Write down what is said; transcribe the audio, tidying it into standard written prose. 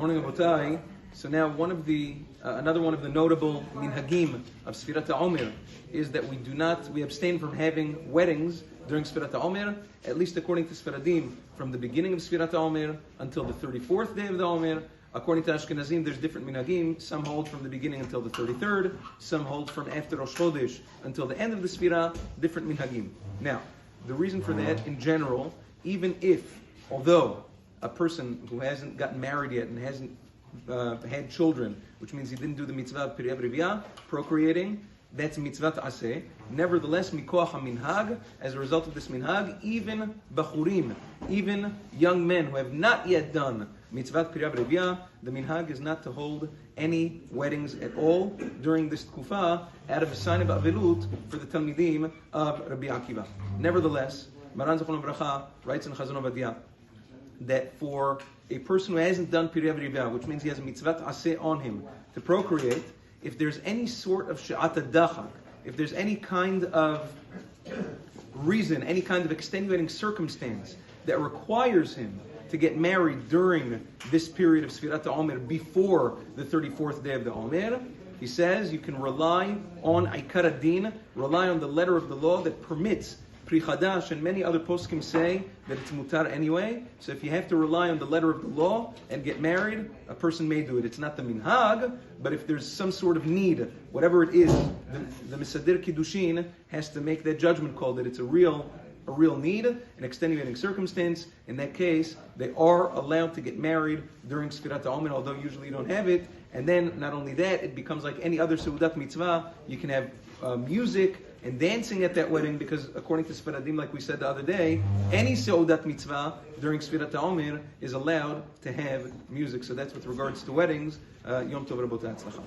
Morning, Rabotai. So now another one of the notable minhagim of Sefirat HaOmer is that we abstain from having weddings during Sefirat HaOmer, at least according to Sfaradim, from the beginning of Sefirat HaOmer until the 34th day of the Omer. According to Ashkenazim, there's different minhagim. Some hold from the beginning until the 33rd, some hold from after Rosh Chodesh until the end of the Sefirah, different minhagim. Now, the reason for that, in general, although a person who hasn't gotten married yet and hasn't had children, which means he didn't do the mitzvah of Pirya Brivia, procreating, that's mitzvah aseh. Nevertheless, mikoach minhag, as a result of this minhag, even bachurim, even young men who have not yet done mitzvah Pirya Brivia, the minhag is not to hold any weddings at all during this tkufa, out of a sign of avilut for the talmidim of Rabbi Akiva. Nevertheless, Maran Zechron Bracha writes in Chazon Ovadia that for a person who hasn't done Pirya Brivia, which means he has a mitzvah aseh on him to procreate, if there's any sort of she'at dachak, if there's any kind of reason, any kind of extenuating circumstance that requires him to get married during this period of Sefirat HaOmer before the 34th day of the Omer, he says you can rely on Aikar Adin, rely on the letter of the law that permits Pri Chadash, and many other poskim say that it's mutar anyway. So if you have to rely on the letter of the law and get married, a person may do it. It's not the minhag, but if there's some sort of need, whatever it is, the Mesader Kiddushin has to make that judgment call that it's a real need, an extenuating circumstance. In that case, they are allowed to get married during Sefirat HaOmer, although usually you don't have it. And then, not only that, it becomes like any other Seudat Mitzvah. You can have music and dancing at that wedding, because according to Sfaradim, like we said the other day, any Seudat Mitzvah during Sefirat HaOmer is allowed to have music. So that's with regards to weddings. Yom Tov Rabotai Atzlacha.